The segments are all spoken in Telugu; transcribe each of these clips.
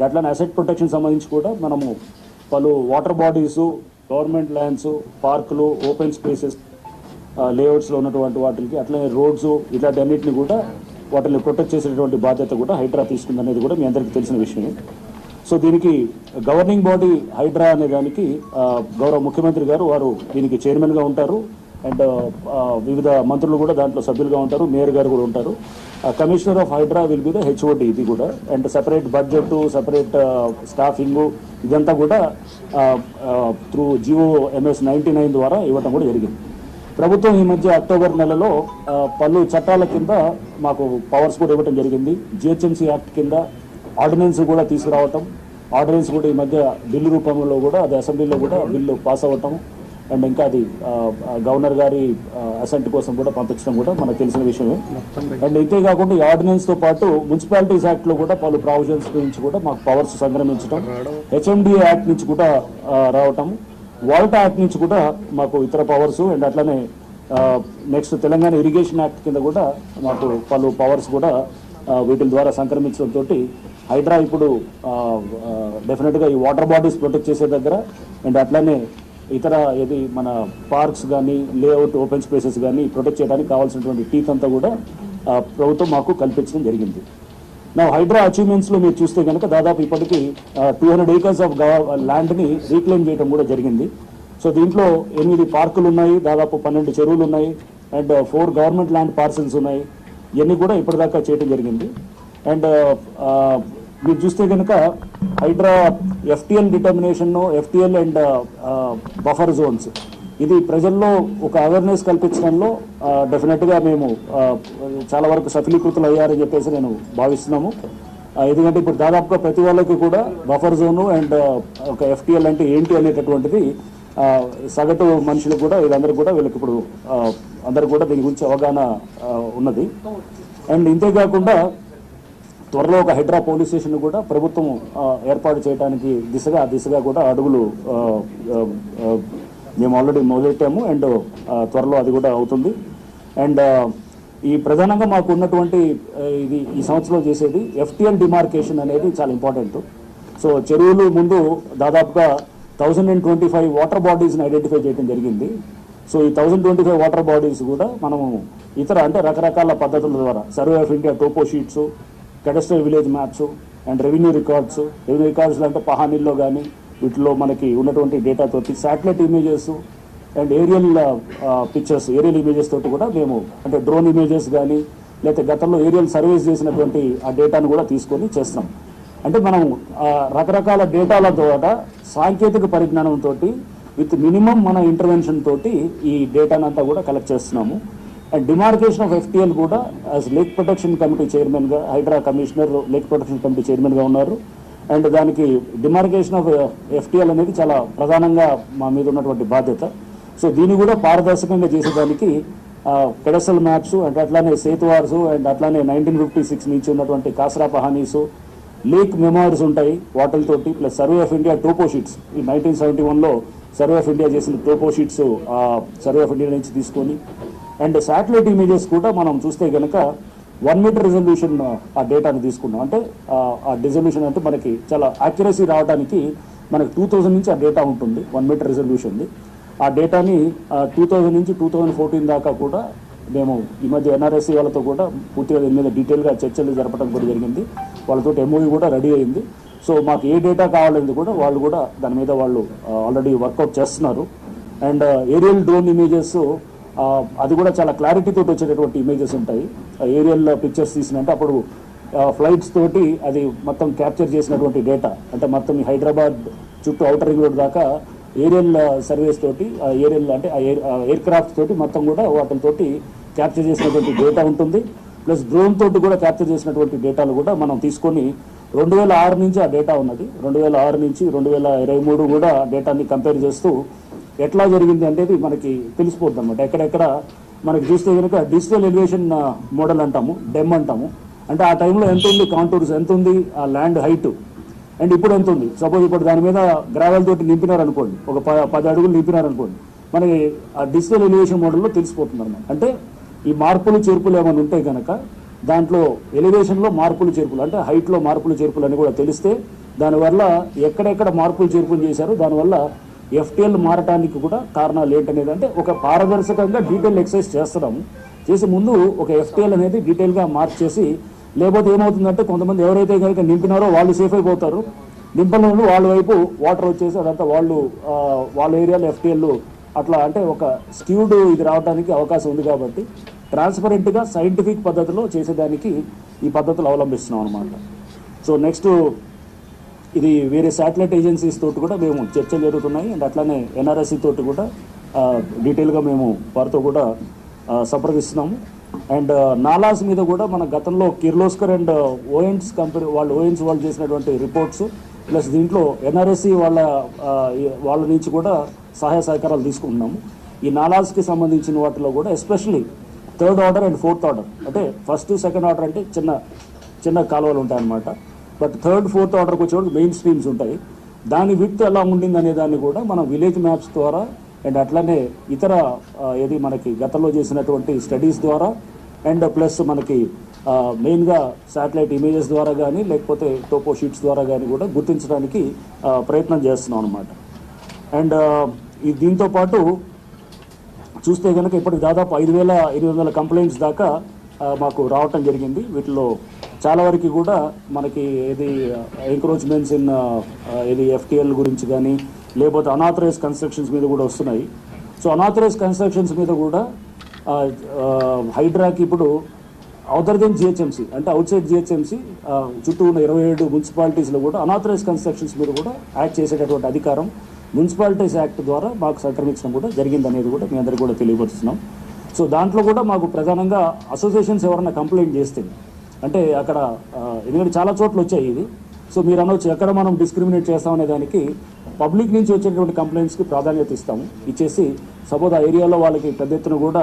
అట్లానే అసెట్ ప్రొటెక్షన్ సంబంధించి కూడా మనము పలు వాటర్ బాడీసు, గవర్నమెంట్ ల్యాండ్స్, పార్కులు, ఓపెన్ స్పేసెస్, లేఅవుట్స్లో ఉన్నటువంటి వాటికి, అట్లనే రోడ్స్, ఇట్లాంటి అన్నింటినీ కూడా వాటిని ప్రొటెక్ట్ చేసేటువంటి బాధ్యత కూడా హైడ్రా తీసుకుందనేది కూడా మీ అందరికీ తెలిసిన విషయమే. సో దీనికి గవర్నింగ్ బాడీ హైడ్రా అనే దానికి గౌరవ ముఖ్యమంత్రి గారు వారు దీనికి చైర్మన్గా ఉంటారు. అండ్ వివిధ మంత్రులు కూడా దాంట్లో సభ్యులుగా ఉంటారు. మేయర్ గారు కూడా ఉంటారు. Commissioner of HYDRAA will be the HOD ఇది కూడా. And separate budget, separate staffing ఇదంతా కూడా త్రూ GOMS 99 ద్వారా ఇవ్వటం కూడా జరిగింది. ప్రభుత్వం ఈ మధ్య అక్టోబర్ నెలలో పలు చట్టాల కింద మాకు పవర్స్ కూడా ఇవ్వటం జరిగింది. GHMC యాక్ట్ కింద ఆర్డినెన్స్ కూడా తీసుకురావటం, ఆర్డినెన్స్ కూడా ఈ మధ్య బిల్లు రూపంలో కూడా అది అసెంబ్లీలో కూడా బిల్లు పాస్ అవ్వటం, అండ్ ఇంకా అది గవర్నర్ గారి అసెంట్ కోసం కూడా పంపించడం కూడా మనకు తెలిసిన విషయమే. అండ్ ఇంతే కాకుండా ఈ ఆర్డినెన్స్తో పాటు మున్సిపాలిటీస్ యాక్ట్లో కూడా పలు ప్రావిజన్స్ నుంచి కూడా మాకు పవర్స్ సంక్రమించడం, HMDA యాక్ట్ నుంచి కూడా రావటం, వాల్టా యాక్ట్ నుంచి కూడా మాకు ఇతర పవర్స్, అండ్ అట్లనే నెక్స్ట్ తెలంగాణ ఇరిగేషన్ యాక్ట్ కింద కూడా మాకు పలు పవర్స్ కూడా వీటి ద్వారా సంక్రమించడంతో హైడ్రా ఇప్పుడు డెఫినెట్గా ఈ వాటర్ బాడీస్ ప్రొటెక్ట్ చేసే దగ్గర, అండ్ అట్లనే ఇతర ఏది మన పార్క్స్ కానీ, లేఅవుట్, ఓపెన్ స్పేసెస్ కానీ ప్రొటెక్ట్ చేయడానికి కావాల్సినటువంటి టీత్ అంతా కూడా ప్రభుత్వం మాకు కల్పించడం జరిగింది. నా హైడ్రా అచీవ్మెంట్స్లో మీరు చూస్తే కనుక దాదాపు ఇప్పటికీ 200 acres ఆఫ్ ల్యాండ్ని రీక్లెయిమ్ చేయడం కూడా జరిగింది. సో దీంట్లో 8 పార్కులు ఉన్నాయి, దాదాపు 12 చెరువులు ఉన్నాయి, అండ్ 4 గవర్నమెంట్ ల్యాండ్ పార్సల్స్ ఉన్నాయి. ఇవన్నీ కూడా ఇప్పటిదాకా చేయడం జరిగింది. అండ్ మీరు చూస్తే కనుక HYDRAA FTL determination, FTL and buffer zones, ఇది ప్రజల్లో ఒక అవేర్నెస్ కల్పించడంలో డెఫినెట్గా మేము చాలా వరకు సఫలీకృతులు అయ్యారని చెప్పేసి నేను భావిస్తున్నాము. ఎందుకంటే ఇప్పుడు దాదాపుగా ప్రతి వాళ్ళకి కూడా బఫర్ జోను అండ్ ఒక FTL అంటే ఏంటి అనేటటువంటిది సగటు మనుషులకు కూడా వీళ్ళకి ఇప్పుడు అందరూ కూడా దీని గురించి అవగాహన ఉన్నది. అండ్ ఇంతేకాకుండా త్వరలో ఒక హైడ్రా పోలీస్ స్టేషన్ కూడా ప్రభుత్వం ఏర్పాటు చేయడానికి దిశగా కూడా అడుగులు మేము ఆల్రెడీ మొదలెట్టాము. అండ్ త్వరలో అది కూడా అవుతుంది. అండ్ ఈ ప్రధానంగా మాకు ఉన్నటువంటి ఈ సంవత్సరంలో చేసేది FTL డిమార్కేషన్ అనేది చాలా ఇంపార్టెంట్. సో చెరువులు ముందు దాదాపుగా 1025 వాటర్ బాడీస్ని ఐడెంటిఫై చేయడం జరిగింది. సో ఈ 1025 వాటర్ బాడీస్ కూడా మనము ఇతర అంటే రకరకాల పద్ధతుల ద్వారా survey of India topo sheets, cadastral village maps, and revenue records అంటే పహానీల్లో కానీ వీటిలో మనకి ఉన్నటువంటి డేటాతోటి, satellite images and aerial pictures, aerial images తోటి కూడా మేము అంటే డ్రోన్ ఇమేజెస్ కానీ లేకపోతే గతంలో ఏరియల్ సర్వేస్ చేసినటువంటి ఆ డేటాను కూడా తీసుకొని చేస్తాం. అంటే మనం రకరకాల డేటాల ద్వారా సాంకేతిక పరిజ్ఞానంతో విత్ మినిమం మన ఇంటర్వెన్షన్ తోటి ఈ డేటానంతా కూడా కలెక్ట్ చేస్తున్నాము. అండ్ డిమార్కేషన్ ఆఫ్ FTL కూడా యాజ్ లేక్ ప్రొటెక్షన్ కమిటీ చైర్మన్గా HYDRAA commissioner lake protection committee చైర్మన్గా ఉన్నారు. అండ్ దానికి డిమార్కేషన్ ఆఫ్ FTL అనేది చాలా ప్రధానంగా మా మీద ఉన్నటువంటి బాధ్యత. సో దీన్ని కూడా పారదర్శకంగా చేసేదానికి పెడస్టల్ మ్యాప్స్ అండ్ అట్లానే సేతువార్స్ అండ్ అట్లానే 1956 నుంచి ఉన్నటువంటి కాసరా పహానీసు, లేక్ మెమోరీస్ ఉంటాయి వాటితోటి, plus survey of India topo sheets, ఈ 1971లో సర్వే ఆఫ్ ఇండియా చేసిన topo sheets survey of India నుంచి తీసుకొని, అండ్ శాటిలైట్ ఇమేజెస్ కూడా మనం చూస్తే కనుక 1 మీటర్ రిజల్యూషన్ ఆ డేటాని తీసుకున్నాం. అంటే ఆ రిజల్యూషన్ అంటే మనకి చాలా యాక్యురసీ రావడానికి మనకి 2000 నుంచి ఆ డేటా ఉంటుంది, 1 మీటర్ రిజల్యూషన్ది. ఆ డేటాని 2000 నుంచి 2014 దాకా కూడా మేము ఈ మధ్య NRSC వాళ్ళతో కూడా పూర్తిగా దీని మీద డీటెయిల్గా చర్చలు జరపడం కూడా జరిగింది. వాళ్ళతో MOU కూడా రెడీ అయింది. సో మాకు ఏ డేటా కావాలని కూడా వాళ్ళు కూడా దాని మీద వాళ్ళు ఆల్రెడీ వర్కౌట్ చేస్తున్నారు. అండ్ ఏరియల్ డ్రోన్ ఇమేజెస్ అది కూడా చాలా క్లారిటీతో వచ్చేటటువంటి ఇమేజెస్ ఉంటాయి. ఏరియల్ పిక్చర్స్ తీసినంటే అప్పుడు ఫ్లైట్స్ తోటి అది మొత్తం క్యాప్చర్ చేసినటువంటి డేటా, అంటే మొత్తం ఈ హైదరాబాద్ చుట్టూ ఔటర్ రింగ్ రోడ్ దాకా ఏరియల్ సర్వేస్ తోటి, ఏరియల్ అంటే ఎయిర్ క్రాఫ్ట్ తోటి మొత్తం కూడా వాటితోటి క్యాప్చర్ చేసినటువంటి డేటా ఉంటుంది. ప్లస్ డ్రోన్ తోటి కూడా క్యాప్చర్ చేసినటువంటి డేటాలు కూడా మనం తీసుకొని 2006 నుంచి ఆ డేటా ఉన్నది. 2006 నుంచి 2023 కూడా డేటాని కంపేర్ చేస్తూ ఎట్లా జరిగింది అనేది మనకి తెలిసిపోద్ది అనమాట. ఎక్కడెక్కడ మనకి చూస్తే కనుక డిజిటల్ ఎలివేషన్ మోడల్ అంటాము, డెమ్ అంటాము. అంటే ఆ టైంలో ఎంత ఉంది, కాంటూర్స్ ఎంత ఉంది, ఆ ల్యాండ్ హైట్ అండ్ ఇప్పుడు ఎంత ఉంది. సపోజ్ ఇప్పుడు దాని మీద గ్రావెల్ తోటి నింపినారనుకోండి, ఒక 10 అడుగులు నింపినారనుకోండి, మనకి ఆ డిజిటల్ ఎలివేషన్ మోడల్లో తెలిసిపోతుంది అనమాట. అంటే ఈ మార్పులు చేర్పులు ఏమైనా ఉంటే కనుక దాంట్లో ఎలివేషన్లో మార్పులు చేర్పులు అంటే హైట్లో మార్పులు చేర్పులు అని కూడా తెలిస్తే దానివల్ల ఎక్కడెక్కడ మార్పులు చేర్పులు చేశారో దానివల్ల ఎఫ్టీఎల్ మారటానికి కూడా కారణాలు ఏంటనేది అంటే ఒక పారదర్శకంగా డీటెయిల్ ఎక్సర్సైజ్ చేస్తున్నాము. చేసి ముందు ఒక ఎఫ్టీఎల్ అనేది డీటెయిల్గా మార్చేసి, లేకపోతే ఏమవుతుందంటే కొంతమంది ఎవరైతే కనుక నింపినారో వాళ్ళు సేఫ్ అయిపోతారు, నింపని వాళ్ళ వైపు వాటర్ వచ్చేసి అదంతా వాళ్ళ ఏరియాలో ఎఫ్టీఎల్ అట్లా అంటే ఒక స్క్యూడ్ ఇది రావడానికి అవకాశం ఉంది. కాబట్టి ట్రాన్స్పరెంట్గా సైంటిఫిక్ పద్ధతిలో చేసేదానికి ఈ పద్ధతులు అవలంబిస్తున్నాం అనమాట. సో నెక్స్ట్ ఇది వేరే శాటిలైట్ ఏజెన్సీస్ తోటి కూడా మేము చర్చలు జరుగుతున్నాయి. అండ్ అట్లానే ఎన్ఆర్ఎస్సి తోటి కూడా డీటెయిల్గా మేము వారితో కూడా సంప్రదిస్తున్నాము. అండ్ నాలాస్ మీద కూడా మన గతంలో కిర్లోస్కర్ అండ్ ఓఎన్స్ కంపెనీ వాళ్ళు చేసినటువంటి రిపోర్ట్స్ ప్లస్ దీంట్లో ఎన్ఆర్ఎస్సి వాళ్ళ నుంచి కూడా సహాయ సహకారాలు తీసుకుంటున్నాము. ఈ నాలాస్కి సంబంధించిన వాటిలో కూడా especially 3rd order and 4th order అంటే 1st 2nd ఆర్డర్ అంటే చిన్న చిన్న కాలువలు ఉంటాయన్నమాట. బట్ 3rd 4th ఆర్డర్కి వచ్చేవాళ్ళు మెయిన్ స్ట్రీమ్స్ ఉంటాయి. దాని విడ్త్ ఎలా ఉండింది అనే దాన్ని కూడా మనం విలేజ్ మ్యాప్స్ ద్వారా అండ్ అట్లానే ఇతర ఏది మనకి గతంలో చేసినటువంటి స్టడీస్ ద్వారా అండ్ ప్లస్ మనకి మెయిన్గా శాటిలైట్ ఇమేజెస్ ద్వారా కానీ లేకపోతే టోపో షీట్స్ ద్వారా కానీ కూడా గుర్తించడానికి ప్రయత్నం చేస్తున్నాం అనమాట. అండ్ దీంతో పాటు చూస్తే కనుక ఇప్పటికి దాదాపు 5,800 కంప్లైంట్స్ దాకా మాకు రావటం జరిగింది. వీటిలో చాలా వరకు కూడా మనకి ఏది ఎంక్రోచ్మెంట్స్ ఇన్ ఏది ఎఫ్టీఎల్ గురించి కానీ లేకపోతే అనాథరైజ్ కన్స్ట్రక్షన్స్ మీద కూడా వస్తున్నాయి. సో అనాథరైజ్ కన్స్ట్రక్షన్స్ మీద కూడా హైడ్రాకి ఇప్పుడు అదర్ దెన్ జిహెచ్ఎంసీ అంటే అవుట్ సైడ్ జిహెచ్ఎంసీ చుట్టూ ఉన్న 27 మున్సిపాలిటీస్లో కూడా అనాథరైజ్ కన్స్ట్రక్షన్స్ మీద కూడా యాక్ట్ చేసేటటువంటి అధికారం మున్సిపాలిటీస్ యాక్ట్ ద్వారా మాకు సంక్రమించడం కూడా జరిగిందనేది కూడా మీ అందరికీ కూడా తెలియపరుస్తున్నాం. సో దాంట్లో కూడా మాకు ప్రధానంగా అసోసియేషన్స్ ఎవరైనా కంప్లైంట్ చేస్తే అంటే అక్కడ ఎందుకంటే చాలా చోట్ల వచ్చాయి ఇది. సో మీరు అనవచ్చు ఎక్కడ మనం డిస్క్రిమినేట్ చేస్తామనే దానికి పబ్లిక్ నుంచి వచ్చేటువంటి కంప్లైంట్స్కి ప్రాధాన్యత ఇస్తాము. ఇచ్చేసి సపోజ్ ఆ ఏరియాలో వాళ్ళకి పెద్ద ఎత్తున కూడా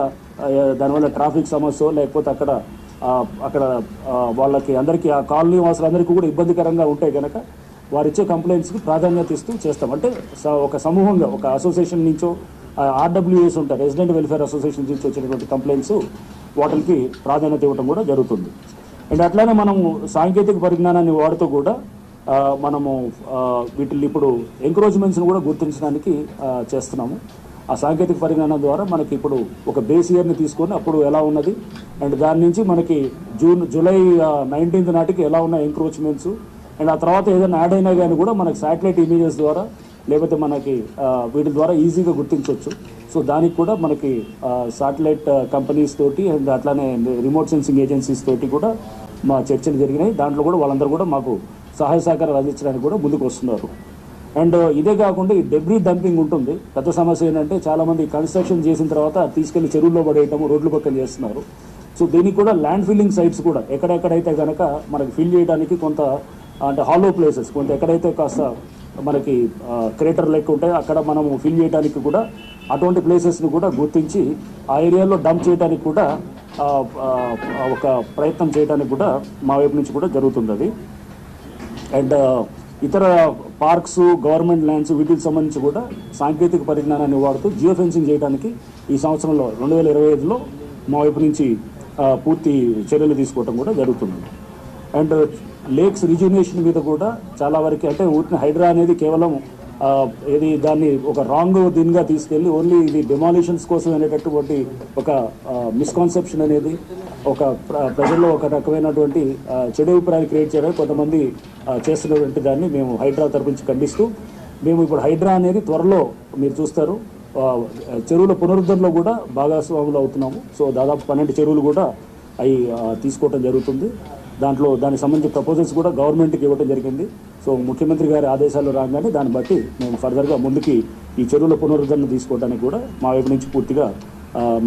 దానివల్ల ట్రాఫిక్ సమస్య లేకపోతే అక్కడ వాళ్ళకి అందరికీ ఆ కాలనీ వాసులందరికీ కూడా ఇబ్బందికరంగా ఉంటాయి కనుక వారు ఇచ్చే కంప్లైంట్స్కి ప్రాధాన్యత ఇస్తూ చేస్తాం. అంటే ఒక సమూహంగా ఒక అసోసియేషన్ నుంచో ఆర్డబ్ల్యూఎస్ ఉంటారు, రెసిడెంట్ వెల్ఫేర్ అసోసియేషన్ నుంచి వచ్చినటువంటి కంప్లైంట్స్ వాటికి ప్రాధాన్యత ఇవ్వడం కూడా జరుగుతుంది. అండ్ అట్లానే మనము సాంకేతిక పరిజ్ఞానాన్ని వాడుతూ కూడా మనము వీటిని ఇప్పుడు ఎంక్రోచ్మెంట్స్ని కూడా గుర్తించడానికి చేస్తున్నాము. ఆ సాంకేతిక పరిజ్ఞానం ద్వారా మనకి ఇప్పుడు ఒక బేస్ ఇయర్ని తీసుకొని అప్పుడు ఎలా ఉన్నది అండ్ దాని నుంచి మనకి జూలై 19th నాటికి ఎలా ఉన్న ఎంక్రోచ్మెంట్స్ అండ్ ఆ తర్వాత ఏదైనా యాడ్ అయినా కానీ కూడా మనకి శాటిలైట్ ఇమేజెస్ ద్వారా లేకపోతే మనకి వీటి ద్వారా ఈజీగా గుర్తించవచ్చు. సో దానికి కూడా మనకి శాటిలైట్ కంపెనీస్ తోటి అండ్ అట్లానే రిమోట్ సెన్సింగ్ ఏజెన్సీస్ తోటి కూడా మా చర్చలు జరిగినాయి. దాంట్లో కూడా వాళ్ళందరూ కూడా మాకు సహాయ సహకారాలు అందించడానికి కూడా ముందుకు వస్తున్నారు. అండ్ ఇదే కాకుండా ఈ డెబ్రీ డంపింగ్ ఉంటుంది. పెద్ద సమస్య ఏంటంటే చాలామంది కన్స్ట్రక్షన్ చేసిన తర్వాత తీసుకెళ్లి చెరువుల్లో పడేయటము, రోడ్ల పక్కన చేస్తున్నారు. సో దీనికి కూడా ల్యాండ్ ఫిల్లింగ్ సైట్స్ కూడా ఎక్కడెక్కడైతే కనుక మనకి ఫిల్ చేయడానికి కొంత అంటే హాలో ప్లేసెస్ కొంత ఎక్కడైతే కాస్త మనకి క్రేటర్ లెక్క ఉంటాయో అక్కడ మనము ఫిల్ చేయడానికి కూడా అటువంటి ప్లేసెస్ని కూడా గుర్తించి ఆ ఏరియాలో డంప్ చేయడానికి కూడా ఒక ప్రయత్నం చేయడానికి కూడా మా వైపు నుంచి కూడా జరుగుతుంది అది. అండ్ ఇతర పార్క్స్, గవర్నమెంట్ ల్యాండ్స్ వీటికి సంబంధించి కూడా సాంకేతిక పరిజ్ఞానాన్ని వాడుతూ జియో ఫెన్సింగ్ చేయడానికి ఈ సంవత్సరంలో 2025లో మా వైపు నుంచి పూర్తి చర్యలు తీసుకోవడం కూడా జరుగుతుంది. అండ్ లేక్స్ రిజ్యూనేషన్ మీద కూడా చాలా వరకు అంటే ఊరిని హైడ్రా అనేది కేవలం ఏది దాన్ని ఒక రాంగ్ దీనిగా తీసుకెళ్ళి ఓన్లీ ఇది డెమాలిషన్స్ కోసం అనేటటువంటి ఒక మిస్కాన్సెప్షన్ అనేది ఒక ప్రజల్లో ఒక రకమైనటువంటి చెడు అభిప్రాయాలు క్రియేట్ చేయడానికి కొంతమంది చేస్తున్నటువంటి దాన్ని మేము హైడ్రా తరపు నుంచి ఖండిస్తూ మేము ఇప్పుడు హైడ్రా అనేది త్వరలో మీరు చూస్తారు చెరువుల పునరుద్ధరణలో కూడా భాగస్వాములు అవుతున్నాము. సో దాదాపు 12 చెరువులు కూడా అవి తీసుకోవటం జరుగుతుంది. దానికి సంబంధించిన ప్రపోజల్స్ కూడా గవర్నమెంట్కి ఇవ్వడం జరిగింది. సో ముఖ్యమంత్రి గారి ఆదేశాలు రాగానే దాన్ని బట్టి మేము ఫర్దర్గా ముందుకి ఈ చెరువుల పునరుద్ధరణ తీసుకోవడానికి కూడా మా వైపు నుంచి పూర్తిగా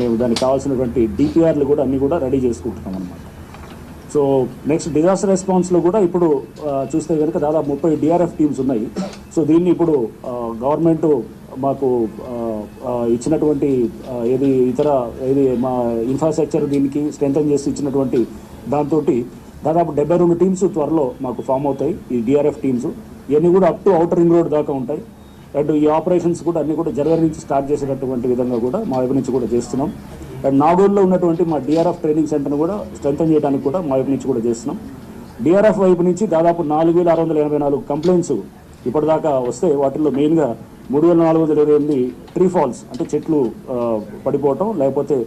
మేము దానికి కావాల్సినటువంటి డిపిఆర్లు కూడా అన్నీ కూడా రెడీ చేసుకుంటున్నాం అన్నమాట. సో నెక్స్ట్ డిజాస్టర్ రెస్పాన్స్లో కూడా ఇప్పుడు చూస్తే కనుక దాదాపు 30 డిఆర్ఎఫ్ టీమ్స్ ఉన్నాయి. సో దీన్ని ఇప్పుడు గవర్నమెంట్ మాకు ఇచ్చినటువంటి మా ఇన్ఫ్రాస్ట్రక్చర్ దీనికి స్ట్రెంథన్ చేసి ఇచ్చినటువంటి దాంతో దాదాపు 72 టీమ్స్ త్వరలో మాకు ఫామ్ అవుతాయి. ఈ డిఆర్ఎఫ్ టీమ్స్ ఇవన్నీ కూడా up to outer ring road దాకా ఉంటాయి. అండ్ ఈ ఆపరేషన్స్ కూడా అన్నీ కూడా జనవరి నుంచి స్టార్ట్ చేసేటటువంటి విధంగా కూడా మా వైపు నుంచి కూడా చేస్తున్నాం. అండ్ నాగూరులో ఉన్నటువంటి మా డిఆర్ఎఫ్ ట్రైనింగ్ సెంటర్ని కూడా స్ట్రెంథన్ చేయడానికి కూడా మా వైపు నుంచి కూడా చేస్తున్నాం. డిఆర్ఎఫ్ వైపు నుంచి దాదాపు 4,684 కంప్లైంట్స్ ఇప్పటిదాకా వస్తే వాటిల్లో మెయిన్గా 3,428 ట్రీ ఫాల్స్ అంటే చెట్లు పడిపోవటం, లేకపోతే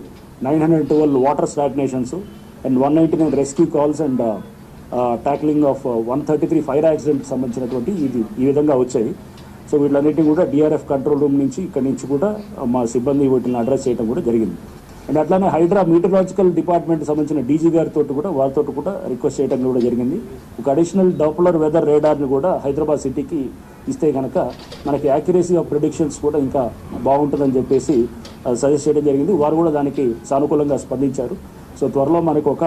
912 water stagnations and 199 rescue calls and tackling of 133 fire accident సంబంధించినటువంటి ఈ విధంగా వచ్చాయి. సో వీళ్ళన్నిటిని కూడా డిఆర్ఎఫ్ కంట్రోల్ రూమ్ నుంచి ఇక్కడి నుంచి కూడా మా సిబ్బంది వీటిని అడ్రస్ చేయడం కూడా జరిగింది. అండ్ అట్లానే హైడ్రా మీటరాలజికల్ డిపార్ట్మెంట్ సంబంధించిన డీజీ గారితో కూడా వాళ్ళతో కూడా రిక్వెస్ట్ చేయడం కూడా జరిగింది. ఒక అడిషనల్ డాప్లర్ వెదర్ రేడార్ని కూడా హైదరాబాద్ సిటీకి ఇస్తే కనుక మనకి యాక్యురసీ ఆఫ్ ప్రిడిక్షన్స్ కూడా ఇంకా బాగుంటుందని చెప్పేసి సజెస్ట్ చేయడం జరిగింది. వారు కూడా దానికి సానుకూలంగా స్పందించారు. సో త్వరలో మనకు ఒక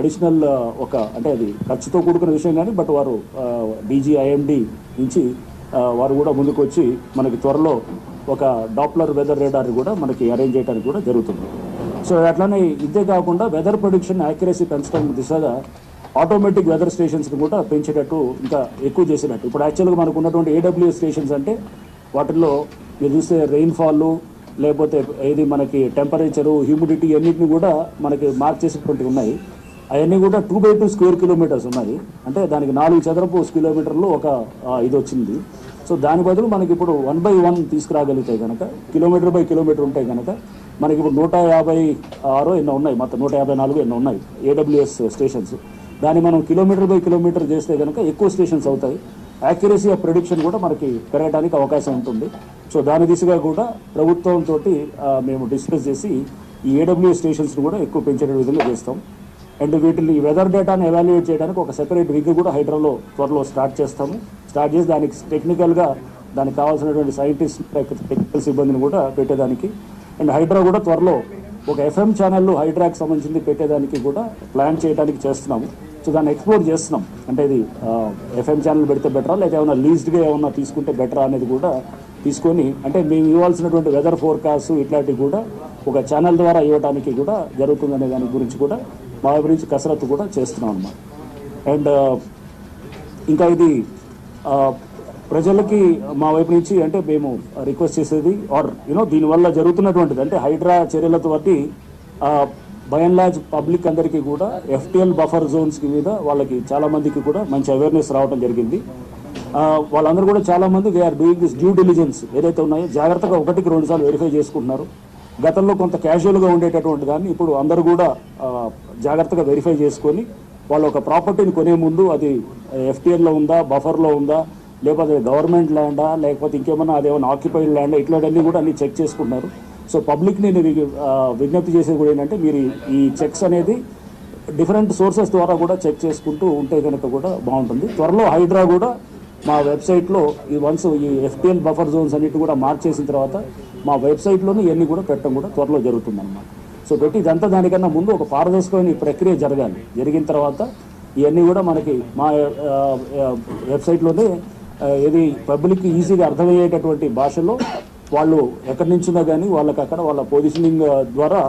అడిషనల్ అంటే అది ఖర్చుతో కూడుకున్న విషయం కానీ బట్ వారు డీజీ ఐఎండి నుంచి వారు కూడా ముందుకు వచ్చి మనకి త్వరలో ఒక డాప్లర్ వెదర్ రేడార్ కూడా మనకి అరేంజ్ చేయడానికి కూడా జరుగుతుంది. సో అట్లానే ఇదే కాకుండా వెదర్ ప్రొడిక్షన్ యాక్యురసీ పెంచడం దిశగా ఆటోమేటిక్ వెదర్ స్టేషన్స్ని కూడా పెంచేటట్టు ఇంకా ఎక్కువ చేసినట్టు. ఇప్పుడు యాక్చువల్గా మనకు ఉన్నటువంటి ఏడబ్ల్యూఎస్ స్టేషన్స్ అంటే వాటిల్లో మీరు చూస్తే రెయిన్ఫాల్ లేకపోతే ఏది మనకి టెంపరేచరు హ్యూమిడిటీ అన్నింటినీ కూడా మనకి మార్క్ చేసేటువంటివి ఉన్నాయి. అవన్నీ కూడా 2/2 స్క్వేర్ కిలోమీటర్స్ ఉన్నాయి. అంటే దానికి 4 చదరపు కిలోమీటర్లు ఒక ఇది వచ్చింది. సో దాని బదులు మనకి ఇప్పుడు 1/1 తీసుకురాగలిగితే కనుక కిలోమీటర్ బై కిలోమీటర్ ఉంటాయి కనుక మనకి ఇప్పుడు 156 ఎన్నో ఉన్నాయి, మొత్తం 154 ఎన్నో ఉన్నాయి ఏడబ్ల్యూఎస్ స్టేషన్స్. దాన్ని మనం కిలోమీటర్ బై కిలోమీటర్ చేస్తే కనుక ఎక్కువ స్టేషన్స్ అవుతాయి. యాక్యురసీ ఆఫ్ ప్రిడిక్షన్ కూడా మనకి పెరగడానికి అవకాశం ఉంటుంది. సో దాని దిశగా కూడా ప్రభుత్వంతో మేము డిస్కస్ చేసి ఈ ఏడబ్ల్యూఎస్ స్టేషన్స్ని కూడా ఎక్కువ పెంచే విధంగా చేస్తాం. అండ్ వీటిని వెదర్ డేటాను ఎవాల్యుయేట్ చేయడానికి ఒక సెపరేట్ విగ్ కూడా హైడ్రాలో త్వరలో స్టార్ట్ చేస్తాము. స్టార్ట్ చేసి దానికి టెక్నికల్గా దానికి కావాల్సినటువంటి సైంటిస్ట్ టెక్నికల్ సిబ్బందిని కూడా పెట్టేదానికి అండ్ హైడ్రా కూడా త్వరలో ఒక ఎఫ్ఎం ఛానల్ హైడ్రాకి సంబంధించింది పెట్టేదానికి కూడా ప్లాన్ చేయడానికి చేస్తున్నాము. సో దాన్ని ఎక్స్ప్లోర్ చేస్తున్నాం. అంటే ఇది ఎఫ్ఎం ఛానల్ పెడితే బెటరా లేకపోతే ఏమైనా లీజ్డ్గా ఏమన్నా తీసుకుంటే బెటరా అనేది కూడా తీసుకొని అంటే మేము ఇవ్వాల్సినటువంటి వెదర్ ఫోర్కాస్ట్ ఇట్లాంటివి కూడా ఒక ఛానల్ ద్వారా ఇవ్వడానికి కూడా జరుగుతుందనే దాని గురించి కూడా మా గురించి కసరత్తు కూడా చేస్తున్నాం అన్నమాట. అండ్ ఇంకా ఇది ప్రజలకి మా వైపు నుంచి అంటే మేము రిక్వెస్ట్ చేసేది ఆర్ దీనివల్ల జరుగుతున్నటువంటిది అంటే హైడ్రా చర్యలతో బట్టి బై అండ్ లార్జ్ పబ్లిక్ అందరికీ కూడా ఎఫ్టిఎల్ బఫర్ జోన్స్ మీద వాళ్ళకి చాలామందికి కూడా మంచి అవేర్నెస్ రావడం జరిగింది. వాళ్ళందరూ కూడా చాలామంది they are doing this due diligence ఏదైతే ఉన్నాయో జాగ్రత్తగా 1-2 సార్లు వెరిఫై చేసుకుంటున్నారు. గతంలో కొంత క్యాజువల్గా ఉండేటటువంటి దాన్ని ఇప్పుడు అందరూ కూడా జాగ్రత్తగా వెరిఫై చేసుకొని వాళ్ళు ఒక ప్రాపర్టీని కొనే ముందు అది ఎఫ్టిఎల్లో ఉందా, బఫర్లో ఉందా, లేకపోతే గవర్నమెంట్ ల్యాండా, లేకపోతే ఇంకేమన్నా అదేమన్నా ఆక్యుపైడ్ ల్యాండా, ఇట్లాంటివన్నీ కూడా అన్ని చెక్ చేసుకుంటున్నారు. సో పబ్లిక్ని నేను విజ్ఞప్తి చేసేది కూడా ఏంటంటే మీరు ఈ చెక్స్ అనేది డిఫరెంట్ సోర్సెస్ ద్వారా కూడా చెక్ చేసుకుంటూ ఉంటే కనుక కూడా బాగుంటుంది. త్వరలో హైడ్రా కూడా మా వెబ్సైట్లో ఈ ఎఫ్టిఎల్ బఫర్ జోన్స్ అన్నిటి కూడా మార్క్ చేసిన తర్వాత మా వెబ్సైట్లోనే ఇవన్నీ కూడా పెట్టడం కూడా త్వరలో జరుగుతుందన్నమాట. సో పెట్టి ఇదంతా దానికన్నా ముందు ఒక పారదర్శకమైన ఈ ప్రక్రియ జరగాలి. జరిగిన తర్వాత ఇవన్నీ కూడా మనకి మా వెబ్సైట్లోనే ఏది పబ్లిక్ ఈజీగా అర్థమయ్యేటటువంటి భాషలో వాళ్ళు ఎక్కడి నుంచినా కానీ వాళ్ళకి అక్కడ వాళ్ళ పొజిషనింగ్ ద్వారా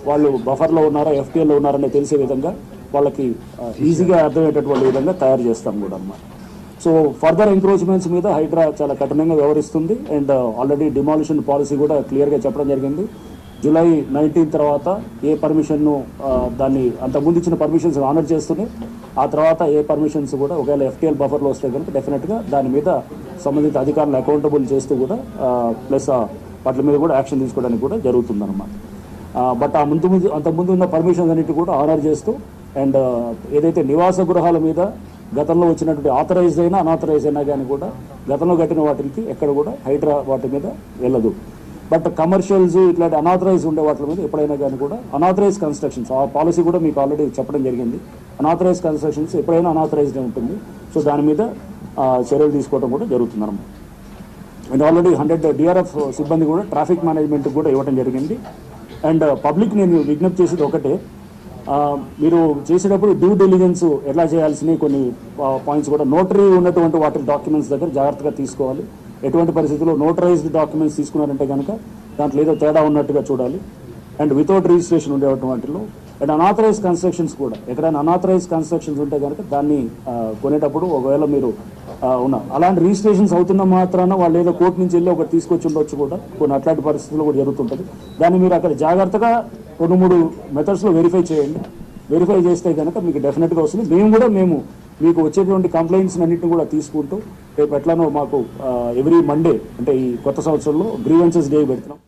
వాళ్ళు బఫర్లో ఉన్నారా ఎఫ్టిఎల్లో ఉన్నారని తెలిసే విధంగా వాళ్ళకి ఈజీగా అర్థమయ్యేటటువంటి విధంగా తయారు చేస్తాం కూడా అన్నమాట. సో ఫర్దర్ ఎంక్రోచ్మెంట్స్ మీద హైడ్రా చాలా కఠినంగా వ్యవహరిస్తుంది అండ్ ఆల్రెడీ డిమాలిషన్ పాలసీ కూడా క్లియర్గా చెప్పడం జరిగింది. జూలై 19 తర్వాత ఏ పర్మిషన్ను దాన్ని అంతకుముందు ఇచ్చిన పర్మిషన్స్ ఆనర్ చేస్తూనే ఆ తర్వాత ఏ పర్మిషన్స్ కూడా ఒకవేళ ఎఫ్టిఎల్ బఫర్లో వస్తే కనుక డెఫినెట్గా దాని మీద సంబంధిత అధికారులు అకౌంటబుల్ చేస్తూ కూడా ప్లస్ వాటి మీద కూడా యాక్షన్ తీసుకోవడానికి కూడా జరుగుతుందన్నమాట. బట్ అంతకుముందు ఉన్న పర్మిషన్స్ అన్నిటి కూడా ఆనర్ చేస్తూ అండ్ ఏదైతే నివాస గృహాల మీద గతంలో వచ్చినటువంటి ఆథరైజ్డ్ అయినా అనాథరైజ్ అయినా కానీ కూడా గతంలో కట్టిన వాటికి ఎక్కడ కూడా హైడ్రా వాటి మీద వెళ్ళదు. బట్ కమర్షియల్స్ ఇట్లాంటి అనాథరైజ్ ఉండే వాటి మీద ఎప్పుడైనా కానీ కూడా అనాథరైజ్ కన్స్ట్రక్షన్స్ ఆ పాలసీ కూడా మీకు ఆల్రెడీ చెప్పడం జరిగింది. అనాథరైజ్ కన్స్ట్రక్షన్స్ ఎప్పుడైనా అనాథరైజ్డ్ ఉంటుంది. సో దాని మీద చర్యలు తీసుకోవడం కూడా జరుగుతుందన్నమాట. అండ్ ఆల్రెడీ 100 డిఆర్ఎఫ్ సిబ్బంది కూడా ట్రాఫిక్ మేనేజ్మెంట్ కూడా ఇవ్వడం జరిగింది. అండ్ పబ్లిక్ నేను విజ్ఞప్తి చేసేది ఒకటే, మీరు చేసేటప్పుడు డ్యూ డిలిజెన్స్ ఎలా చేయాల్సినవి కొన్ని పాయింట్స్ కూడా నోటరీ ఉన్నటువంటి వాటి డాక్యుమెంట్స్ దగ్గర జాగ్రత్తగా తీసుకోవాలి. ఎటువంటి పరిస్థితుల్లో నోటరైజ్డ్ డాక్యుమెంట్స్ తీసుకున్నారంటే కనుక దాంట్లో ఏదో తేడా ఉన్నట్టుగా చూడాలి. అండ్ వితౌట్ రిజిస్ట్రేషన్ ఉండేటువంటి వాటిలో అండ్ అనాథరైజ్ కన్స్ట్రక్షన్స్ కూడా ఎక్కడైనా అనాథరైజ్ కన్స్ట్రక్షన్స్ ఉంటే కనుక దాన్ని కొనేటప్పుడు ఒకవేళ మీరు అలాంటి రిజిస్ట్రేషన్స్ అవుతున్న మాత్రాన వాళ్ళు ఏదో కోర్టు నుంచి వెళ్ళి ఒకటి తీసుకొచ్చి ఉండొచ్చు కూడా కొన్ని అట్లాంటి పరిస్థితుల్లో కూడా జరుగుతుంటుంది. దాన్ని మీరు అక్కడ జాగ్రత్తగా రెండు మూడు మెథడ్స్లో వెరిఫై చేయండి. వెరిఫై చేస్తే కనుక మీకు డెఫినెట్గా వస్తుంది. మేము మీకు వచ్చేటువంటి కంప్లైంట్స్ అన్నింటిని కూడా తీసుకుంటూ రేపు ఎట్లానో మాకు ఎవ్రీ మండే అంటే ఈ కొత్త సంవత్సరంలో గ్రీవెన్సెస్ డే పెడుతున్నాం.